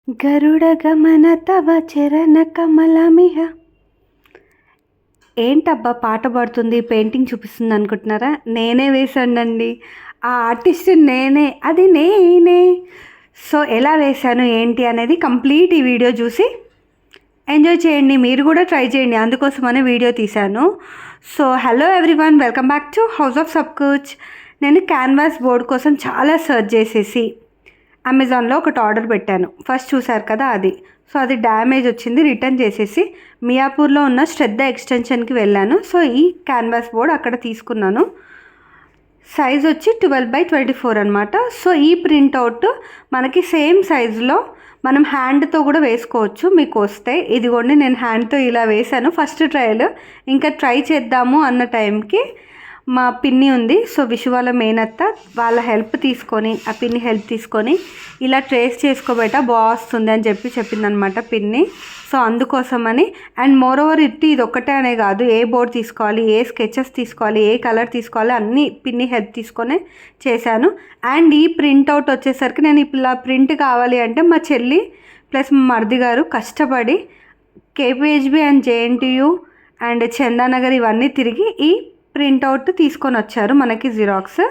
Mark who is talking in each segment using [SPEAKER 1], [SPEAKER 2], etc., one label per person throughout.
[SPEAKER 1] గరుడగమన తవ చరణ కమలమిహ. ఏంటబ్బా పాట పాడుతుంది, పెయింటింగ్ చూపిస్తుంది అనుకుంటున్నారా? నేనే వేసానండి. ఆ ఆర్టిస్ట్ నేనే, అది నేనే. సో ఎలా వేశాను ఏంటి అనేది కంప్లీట్ ఈ వీడియో చూసి ఎంజాయ్ చేయండి. మీరు కూడా ట్రై చేయండి, అందుకోసమనే వీడియో తీశాను. So hello everyone, welcome back to house of Sab Kuch. నేను క్యాన్వాస్ బోర్డ్ కోసం చాలా సర్చ్ చేసేసి అమెజాన్లో ఒకటి ఆర్డర్ పెట్టాను. ఫస్ట్ చూసారు కదా అది. సో అది డ్యామేజ్ వచ్చింది, రిటర్న్ చేసేసి మియాపూర్లో ఉన్న శ్రద్ధ ఎక్స్టెన్షన్కి వెళ్ళాను. సో ఈ క్యాన్వాస్ బోర్డ్ అక్కడ తీసుకున్నాను. సైజ్ వచ్చి 12x24 అనమాట. సో ఈ ప్రింట్అవుట్ మనకి సేమ్ సైజులో మనం హ్యాండ్తో కూడా వేసుకోవచ్చు. మీకు వస్తే ఇదిగోండి, నేను హ్యాండ్తో ఇలా వేశాను ఫస్ట్ ట్రయల్. ఇంకా ట్రై చేద్దాము అన్న టైంకి మా పిన్ని ఉంది, సో విషువాల మేనత్త, వాళ్ళ హెల్ప్ తీసుకొని, ఆ పిన్ని హెల్ప్ తీసుకొని ఇలా ట్రేస్ చేసుకోబెట్ట బాగుంది అని చెప్పిందనమాట పిన్ని. సో అందుకోసమని, అండ్ మోర్ ఓవర్ ఇది ఒక్కటే అనే కాదు, ఏ బోర్డ్ తీసుకోవాలి, ఏ స్కెచెస్ తీసుకోవాలి, ఏ కలర్ తీసుకోవాలి, అన్నీ పిన్ని హెల్ప్ తీసుకొని చేశాను. అండ్ ఈ ప్రింట్అవుట్ వచ్చేసరికి నేను ఇలా ప్రింట్ కావాలి అంటే మా చెల్లి ప్లస్ మా మరిది గారు కష్టపడి KPHB and JNTU and Chandanagar ఇవన్నీ తిరిగి ఈ ప్రింట్అవుట్ తీసుకొని వచ్చారు మనకి. జిరాక్స్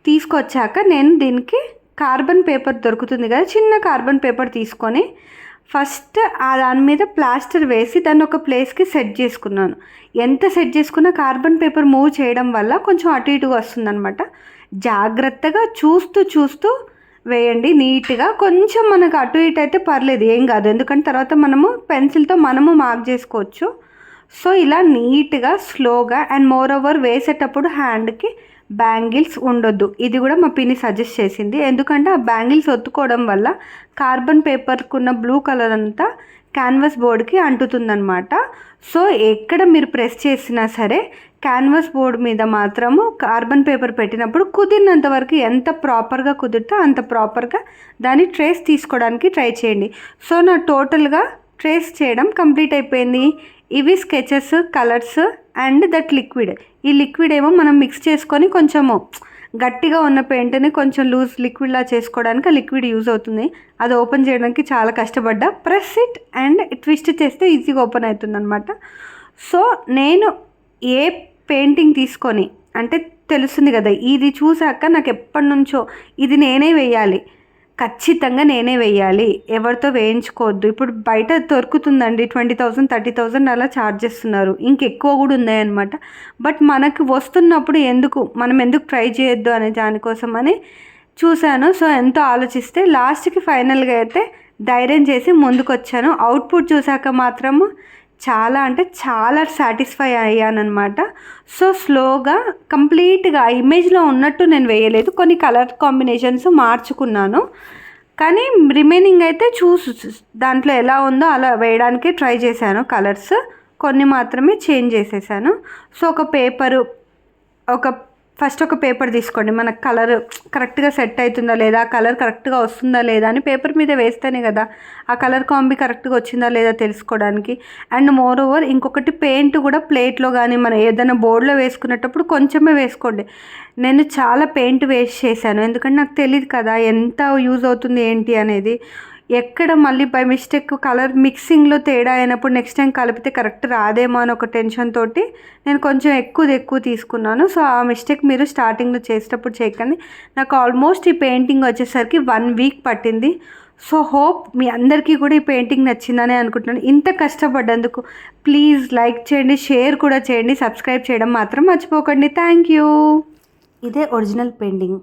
[SPEAKER 1] తీసుకొచ్చాక నేను దీనికి కార్బన్ పేపర్ దొరుకుతుంది కదా, చిన్న కార్బన్ పేపర్ తీసుకొని ఫస్ట్ దాని మీద ప్లాస్టర్ వేసి దాన్ని ఒక ప్లేస్కి సెట్ చేసుకున్నాను. ఎంత సెట్ చేసుకున్నా కార్బన్ పేపర్ మూవ్ చేయడం వల్ల కొంచెం అటు ఇటుగా వస్తుందన్నమాట. జాగ్రత్తగా చూస్తూ వేయండి నీట్గా. కొంచెం మనకు అటు ఇటు అయితే పర్లేదు, ఏం కాదు, ఎందుకంటే తర్వాత మనము పెన్సిల్తో మార్క్ చేసుకోవచ్చు. సో ఇలా నీట్గా స్లోగా, అండ్ మోర్ ఓవర్ వేసేటప్పుడు హ్యాండ్కి బ్యాంగిల్స్ ఉండొద్దు. ఇది కూడా మా పిన్ని సజెస్ట్ చేసింది, ఎందుకంటే ఆ బ్యాంగిల్స్ ఒత్తుకోవడం వల్ల కార్బన్ పేపర్కున్న బ్లూ కలర్ అంతా క్యాన్వాస్ బోర్డ్కి అంటుతుందన్నమాట. సో ఎక్కడ మీరు ప్రెస్ చేసినా సరే క్యాన్వాస్ బోర్డ్ మీద మాత్రము కార్బన్ పేపర్ పెట్టినప్పుడు కుదిరినంత వరకు, ఎంత ప్రాపర్గా కుదిరితే అంత ప్రాపర్గా దాన్ని ట్రేస్ తీసుకోవడానికి ట్రై చేయండి. సో నా టోటల్గా ట్రేస్ చేయడం కంప్లీట్ అయిపోయింది. ఇవి sketches, colours and that liquid. ఈ లిక్విడ్ ఏమో మనం మిక్స్ చేసుకొని కొంచెము గట్టిగా ఉన్న పెయింట్ని కొంచెం లూజ్ లిక్విడ్లా చేసుకోవడానికి ఆ లిక్విడ్ యూజ్ అవుతుంది. అది ఓపెన్ చేయడానికి చాలా కష్టపడ్డా. ప్రెస్ ఇట్ అండ్ ట్విస్ట్ చేస్తే ఈజీగా ఓపెన్ అవుతుంది అనమాట. సో నేను ఏ పెయింటింగ్ తీసుకొని, అంటే తెలుస్తుంది కదా, ఇది చూసాక నాకు ఎప్పటి నుంచో ఇది నేనే వేయాలి, ఖచ్చితంగా నేనే వేయాలి, ఎవరితో వేయించుకోవద్దు. ఇప్పుడు బయట దొరుకుతుందండి 20,000 30,000 అలా ఛార్జ్ చేస్తున్నారు, ఇంకెక్కువ కూడా ఉన్నాయన్నమాట. బట్ మనకు వస్తున్నప్పుడు మనం ఎందుకు ట్రై చేయొద్దు అనే దానికోసమని చూశాను. సో ఎంతో ఆలోచిస్తే లాస్ట్కి ఫైనల్గా అయితే ధైర్యం చేసి ముందుకు వచ్చాను. అవుట్పుట్ చూసాక మాత్రము చాలా అంటే చాలా సాటిస్ఫై అయ్యానమాట. సో స్లోగా కంప్లీట్గా ఇమేజ్లో ఉన్నట్టు నేను వేయలేదు, కొన్ని కలర్ కాంబినేషన్స్ మార్చుకున్నాను. కానీ రిమైనింగ్ అయితే దాంట్లో ఎలా ఉందో అలా వేయడానికి ట్రై చేశాను. కలర్స్ కొన్ని మాత్రమే చేంజ్ చేసేసాను. సో ఫస్ట్ ఒక పేపర్ తీసుకోండి, మనకు కలర్ కరెక్ట్గా సెట్ అవుతుందా లేదా, కలర్ కరెక్ట్గా వస్తుందా లేదా అని పేపర్ మీద వేస్తేనే కదా ఆ కలర్ కాంబి కరెక్ట్గా వచ్చిందా లేదా తెలుసుకోవడానికి. అండ్ మోర్ ఓవర్ ఇంకొకటి, పెయింట్ కూడా ప్లేట్లో కానీ మనం ఏదైనా బోర్డులో వేసుకునేటప్పుడు కొంచెమే వేసుకోండి. నేను చాలా పెయింట్ వేస్ట్ చేశాను, ఎందుకంటే నాకు తెలియదు కదా ఎంత యూజ్ అవుతుంది ఏంటి అనేది. ఎక్కడ మళ్ళీ బై మిస్టేక్ కలర్ మిక్సింగ్లో తేడా అయినప్పుడు నెక్స్ట్ టైం కలిపితే కరెక్ట్ రాదేమో అని ఒక టెన్షన్ తోటి నేను కొంచెం ఎక్కువ తీసుకున్నాను. సో ఆ మిస్టేక్ మీరు స్టార్టింగ్లో చేసేటప్పుడు చేయకండి. నాకు ఆల్మోస్ట్ ఈ పెయింటింగ్ వచ్చేసరికి 1 వీక్ పట్టింది. సో హోప్ మీ అందరికీ కూడా ఈ పెయింటింగ్ నచ్చిందని అనుకుంటున్నాను. ఇంత కష్టపడ్డందుకు ప్లీజ్ లైక్ చేయండి, షేర్ కూడా చేయండి, సబ్స్క్రైబ్ చేయడం మాత్రం మర్చిపోకండి. Thank you. ఇదే ఒరిజినల్ పెయింటింగ్.